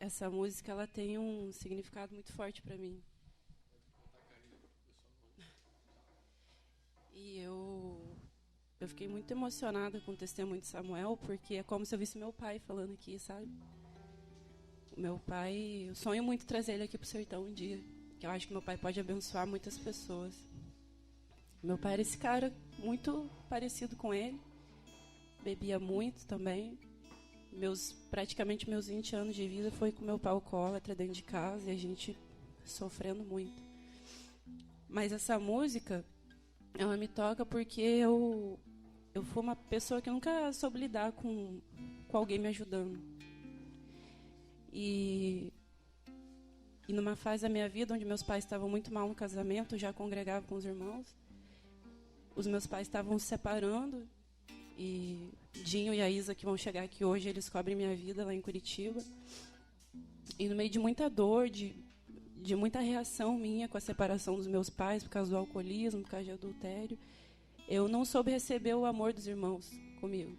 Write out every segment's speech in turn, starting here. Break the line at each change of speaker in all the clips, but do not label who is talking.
Essa música ela tem um significado muito forte para mim. E eu fiquei muito emocionada com o testemunho de Samuel, porque é como se eu visse meu pai falando aqui, sabe? O meu pai, eu sonho muito trazer ele aqui pro sertão um dia, que eu acho que meu pai pode abençoar muitas pessoas. Meu pai era esse cara muito parecido com ele, bebia muito também. Praticamente meus 20 anos de vida foi com meu pai alcoólatra dentro de casa e a gente sofrendo muito. Mas essa música, ela me toca porque eu fui uma pessoa que nunca soube lidar com alguém me ajudando. E numa fase da minha vida onde meus pais estavam muito mal no casamento, eu já congregava com os irmãos. Os meus pais estavam se separando e Dinho e a Isa, que vão chegar aqui hoje, eles cobrem minha vida lá em Curitiba. E no meio de muita dor, de muita reação minha com a separação dos meus pais por causa do alcoolismo, por causa de adultério, eu não soube receber o amor dos irmãos comigo.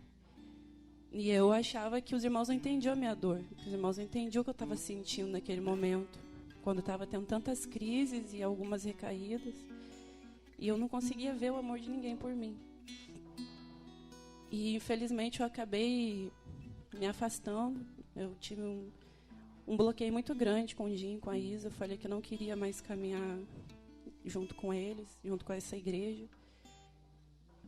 E eu achava que os irmãos não entendiam a minha dor, que os irmãos não entendiam o que eu estava sentindo naquele momento, quando eu estava tendo tantas crises e algumas recaídas. E eu não conseguia ver o amor de ninguém por mim. E, infelizmente, eu acabei me afastando. Eu tive um bloqueio muito grande com o Jim, com a Isa. Eu falei que eu não queria mais caminhar junto com eles, junto com essa igreja.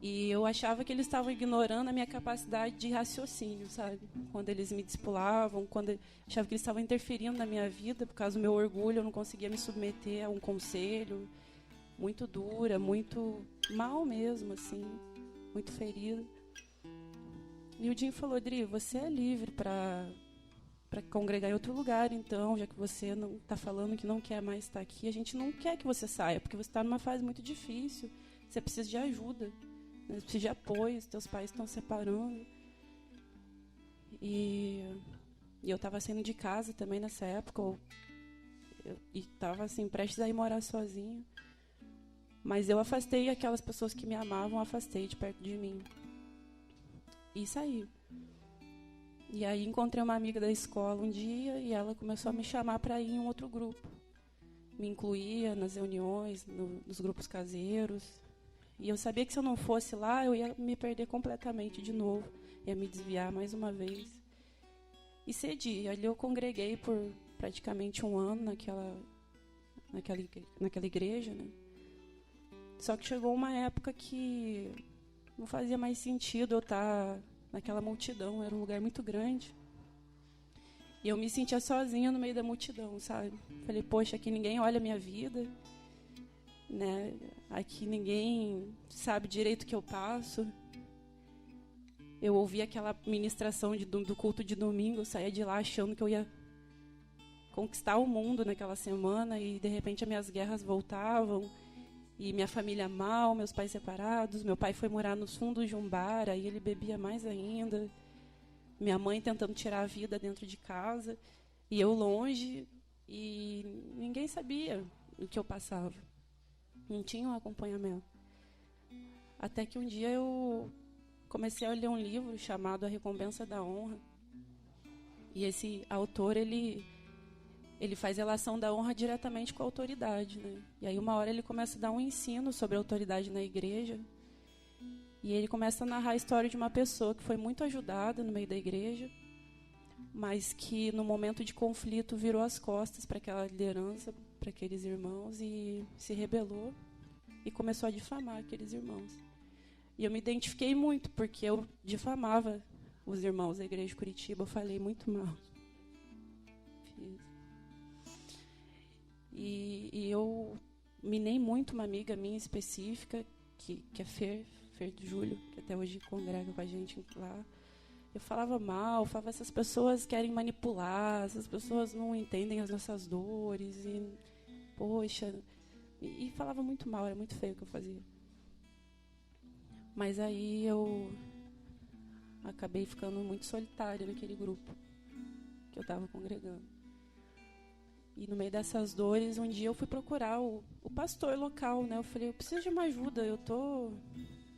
E eu achava que eles estavam ignorando a minha capacidade de raciocínio, sabe? Quando eles me disciplinavam, quando eu achava que eles estavam interferindo na minha vida, por causa do meu orgulho, eu não conseguia me submeter a um conselho. Muito dura, muito mal mesmo, assim, muito ferida. E o Jim falou: Dri, você é livre para congregar em outro lugar, então, já que você não está falando que não quer mais estar aqui, a gente não quer que você saia, porque você está numa fase muito difícil, você precisa de ajuda, né? Você precisa de apoio, os teus pais estão separando. E eu estava saindo de casa também nessa época, e estava assim, prestes a ir morar sozinha. Mas eu afastei aquelas pessoas que me amavam, afastei de perto de mim. E saí. E aí encontrei uma amiga da escola um dia e ela começou a me chamar para ir em um outro grupo. Me incluía nas reuniões, nos grupos caseiros. E eu sabia que se eu não fosse lá, eu ia me perder completamente de novo. Ia me desviar mais uma vez. E cedi. Ali eu congreguei por praticamente um ano naquela igreja, né? Só que chegou uma época que não fazia mais sentido eu estar naquela multidão. Era um lugar muito grande. E eu me sentia sozinha no meio da multidão, sabe? Falei, poxa, aqui ninguém olha a minha vida, né? Aqui ninguém sabe direito o que eu passo. Eu ouvi aquela ministração do culto de domingo, eu saía de lá achando que eu ia conquistar o mundo naquela semana e, de repente, as minhas guerras voltavam. E minha família mal, meus pais separados. Meu pai foi morar nos fundos de um bar, aí ele bebia mais ainda. Minha mãe tentando tirar a vida dentro de casa. E eu longe. E ninguém sabia o que eu passava. Não tinha um acompanhamento. Até que um dia eu comecei a ler um livro chamado A Recompensa da Honra. E esse autor, ele faz relação da honra diretamente com a autoridade, né? E aí uma hora ele começa a dar um ensino sobre a autoridade na igreja. E ele começa a narrar a história de uma pessoa que foi muito ajudada no meio da igreja, mas que no momento de conflito virou as costas para aquela liderança, para aqueles irmãos, e se rebelou e começou a difamar aqueles irmãos. E eu me identifiquei muito, porque eu difamava os irmãos da igreja de Curitiba, eu falei muito mal. E eu minei muito uma amiga minha específica, que é Fer do Júlio, que até hoje congrega com a gente lá. Eu falava mal, falava, essas pessoas querem manipular, essas pessoas não entendem as nossas dores, e, poxa, e falava muito mal, era muito feio o que eu fazia. Mas aí eu acabei ficando muito solitária naquele grupo que eu estava congregando. E no meio dessas dores, um dia eu fui procurar o pastor local, né? Eu falei, eu preciso de uma ajuda, eu tô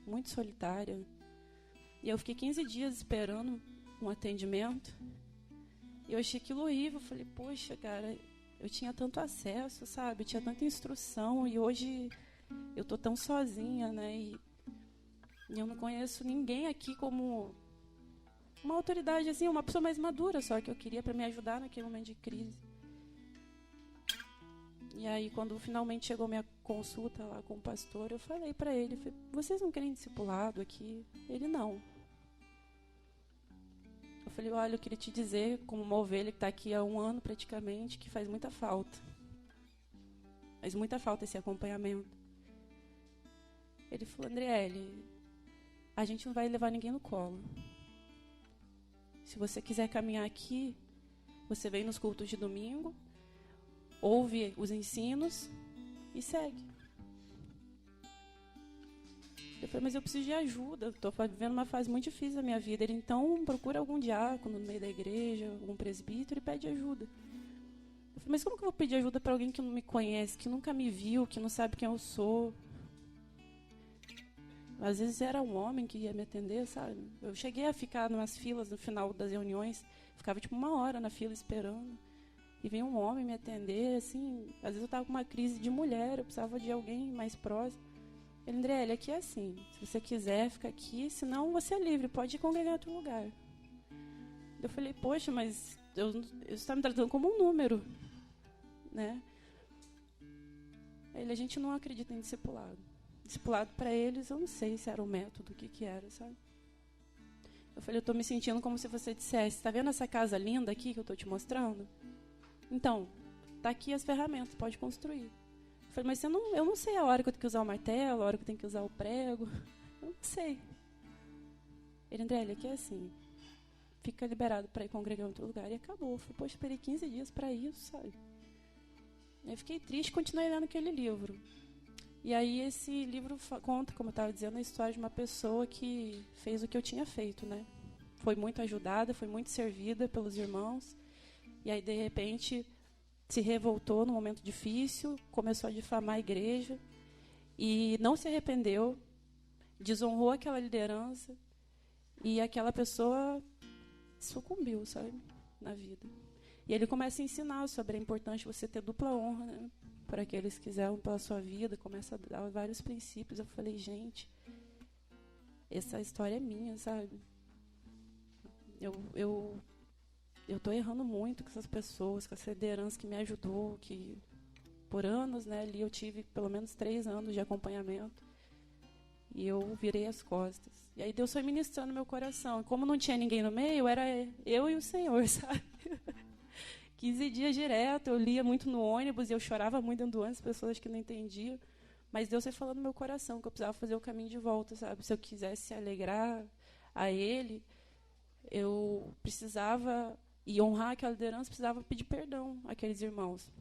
muito solitária. E eu fiquei 15 dias esperando um atendimento. E eu achei aquilo horrível. Eu falei, poxa, cara, eu tinha tanto acesso, sabe? Eu tinha tanta instrução e hoje eu tô tão sozinha, né? E eu não conheço ninguém aqui como uma autoridade, assim, uma pessoa mais madura só que eu queria para me ajudar naquele momento de crise. E aí, quando finalmente chegou minha consulta lá com o pastor, eu falei para ele, vocês não querem discipulado aqui? Ele, não. Eu falei, olha, eu queria te dizer, como uma ovelha que está aqui há 1 ano praticamente, que faz muita falta. Faz muita falta esse acompanhamento. Ele falou, Andriele, a gente não vai levar ninguém no colo. Se você quiser caminhar aqui, você vem nos cultos de domingo, ouve os ensinos e segue. Eu falei, mas eu preciso de ajuda, estou vivendo uma fase muito difícil da minha vida. Ele, então, procura algum diácono no meio da igreja, algum presbítero e pede ajuda. Eu falei, mas como que eu vou pedir ajuda para alguém que não me conhece, que nunca me viu, que não sabe quem eu sou? Às vezes era um homem que ia me atender, sabe? Eu cheguei a ficar nas filas no final das reuniões, ficava tipo 1 hora na fila esperando. E vinha um homem me atender, assim, às vezes eu estava com uma crise de mulher, eu precisava de alguém mais próximo. Ele, Andriele, aqui é assim, se você quiser, fica aqui, senão você é livre, pode ir congregar em outro lugar. Eu falei, poxa, mas você está me tratando como um número, né? Ele, a gente não acredita em discipulado. Discipulado para eles, eu não sei se era o método, o que era, sabe? Eu falei, eu estou me sentindo como se você dissesse, está vendo essa casa linda aqui que eu estou te mostrando? Então, tá aqui as ferramentas, pode construir. Eu falei, mas eu não sei a hora que eu tenho que usar o martelo, a hora que eu tenho que usar o prego. Eu não sei. Ele, André, aqui é assim, fica liberado para ir congregar em outro lugar. E acabou. Eu falei, poxa, esperei 15 dias para isso, sabe? Eu fiquei triste e continuei lendo aquele livro. E aí esse livro conta, como eu estava dizendo, a história de uma pessoa que fez o que eu tinha feito, né? Foi muito ajudada, foi muito servida pelos irmãos. E aí, de repente, se revoltou num momento difícil, começou a difamar a igreja e não se arrependeu, desonrou aquela liderança e aquela pessoa sucumbiu, sabe, na vida. E ele começa a ensinar sobre a importância de você ter dupla honra, né, para aqueles que quiserem pela sua vida, começa a dar vários princípios. Eu falei, gente, essa história é minha, sabe? Eu estou errando muito com essas pessoas, com essa liderança que me ajudou, que por anos, né, ali eu tive pelo menos 3 anos de acompanhamento e eu virei as costas. E aí Deus foi ministrando no meu coração. Como não tinha ninguém no meio, era eu e o Senhor, sabe? 15 dias direto, eu lia muito no ônibus e eu chorava muito dentro do ônibus, as pessoas que não entendiam. Mas Deus foi falando no meu coração que eu precisava fazer o caminho de volta, sabe? Se eu quisesse alegrar a Ele, eu precisava... E honrar aquela liderança, precisava pedir perdão àqueles irmãos.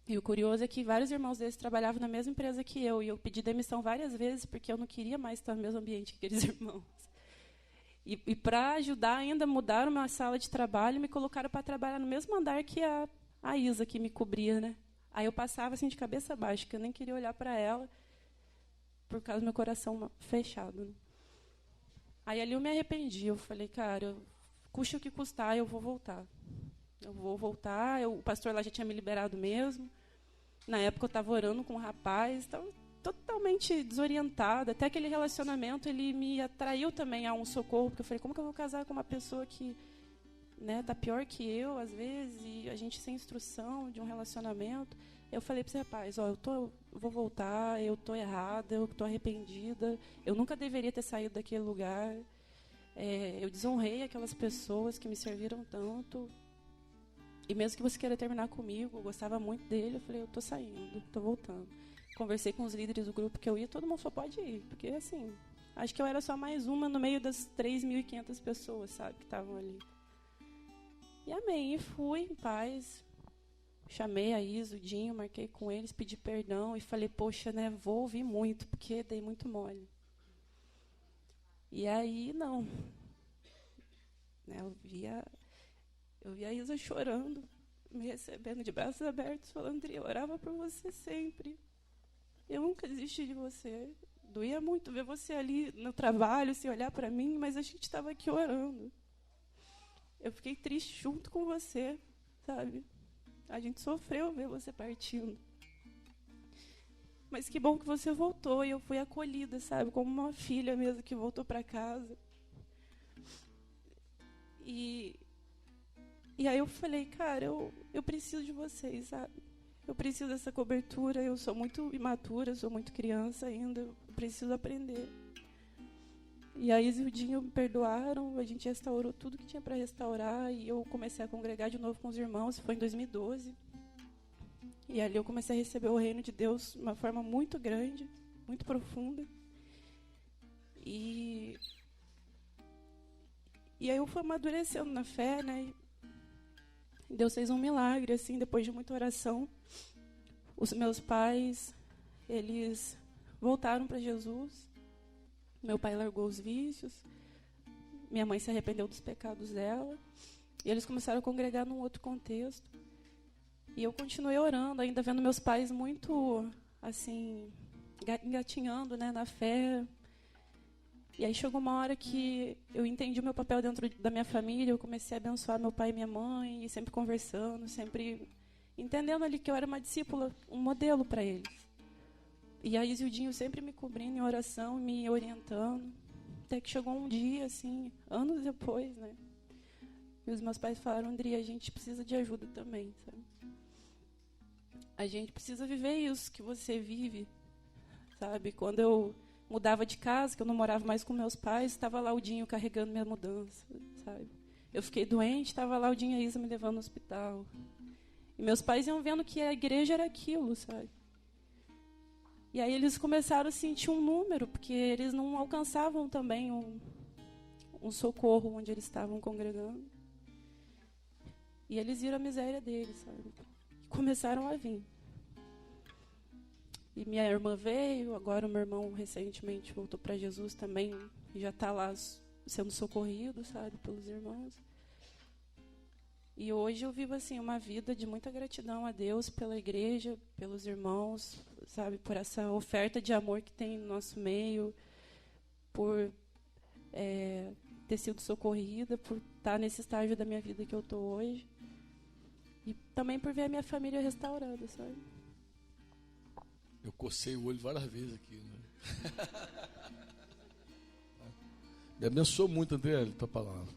E o curioso é que vários irmãos deles trabalhavam na mesma empresa que eu. E eu pedi demissão várias vezes, porque eu não queria mais estar no mesmo ambiente que aqueles irmãos. E para ajudar ainda, mudaram uma sala de trabalho e me colocaram para trabalhar no mesmo andar que a Isa, que me cobria, né? Aí eu passava assim de cabeça baixa, que eu nem queria olhar para ela, por causa do meu coração fechado. Né? Aí ali eu me arrependi. Eu falei, cara... custe o que custar, eu vou voltar. Eu vou voltar. O pastor lá já tinha me liberado mesmo. Na época eu estava orando com um rapaz, estava totalmente desorientada. Até aquele relacionamento, ele me atraiu também a um socorro, porque eu falei, como que eu vou casar com uma pessoa que, né, tá pior que eu, às vezes, e a gente sem instrução de um relacionamento. Eu falei para esse rapaz, ó, eu vou voltar, eu tô errada, eu tô arrependida, eu nunca deveria ter saído daquele lugar. Eu desonrei aquelas pessoas que me serviram tanto. E mesmo que você queira terminar comigo, eu gostava muito dele, eu falei, eu tô saindo, tô voltando. Conversei com os líderes do grupo que eu ia, todo mundo só pode ir. Porque, assim, acho que eu era só mais uma no meio das 3.500 pessoas, sabe, que estavam ali. E amém, e fui em paz. Chamei a Isa, o Dinho, marquei com eles, pedi perdão e falei, poxa, né, vou ouvir muito, porque dei muito mole. E aí, não. Né, eu via a Isa chorando, me recebendo de braços abertos, falando, André, eu orava por você sempre. Eu nunca desisti de você. Doía muito ver você ali no trabalho, se olhar para mim, mas a gente estava aqui orando. eu fiquei triste junto com você, sabe? A gente sofreu ver você partindo. Mas que bom que você voltou e eu fui acolhida, sabe? Como uma filha mesmo que voltou para casa. E aí eu falei, cara, eu preciso de vocês, sabe? Eu preciso dessa cobertura, eu sou muito imatura, sou muito criança ainda, eu preciso aprender. E a Isa e o Dinho me perdoaram, a gente restaurou tudo que tinha para restaurar e eu comecei a congregar de novo com os irmãos, foi em 2012. E ali eu comecei a receber o reino de Deus de uma forma muito grande, muito profunda. E aí eu fui amadurecendo na fé, né? E Deus fez um milagre, assim, depois de muita oração. Os meus pais, eles voltaram para Jesus. Meu pai largou os vícios. Minha mãe se arrependeu dos pecados dela. E eles começaram a congregar num outro contexto. E eu continuei orando, ainda vendo meus pais muito, assim, engatinhando, né, na fé. E aí chegou uma hora que eu entendi o meu papel dentro da minha família, eu comecei a abençoar meu pai e minha mãe, e sempre conversando, sempre entendendo ali que eu era uma discípula, um modelo para eles. E a Isa e o Dinho sempre me cobrindo em oração, me orientando. Até que chegou um dia, assim, anos depois, né? E os meus pais falaram, André, a gente precisa de ajuda também, sabe? A gente precisa viver isso que você vive, sabe? Quando eu mudava de casa, que eu não morava mais com meus pais, estava lá o Dinho carregando minha mudança, sabe? Eu fiquei doente, estava lá o Dinho e a Isa me levando no hospital. E meus pais iam vendo que a igreja era aquilo, sabe? E aí eles começaram a sentir um número, porque eles não alcançavam também um socorro onde eles estavam congregando. E eles viram a miséria deles, sabe? E começaram a vir. E minha irmã veio, agora o meu irmão recentemente voltou para Jesus também, e já está lá sendo socorrido, sabe, pelos irmãos. E hoje eu vivo assim uma vida de muita gratidão a Deus, pela igreja, pelos irmãos, sabe, por essa oferta de amor que tem no nosso meio, por ter sido socorrida, por estar nesse estágio da minha vida que eu estou hoje. E também por ver a minha família restaurada, sabe?
Eu cocei o olho várias vezes aqui, né? Me abençoou muito, André, a tua palavra.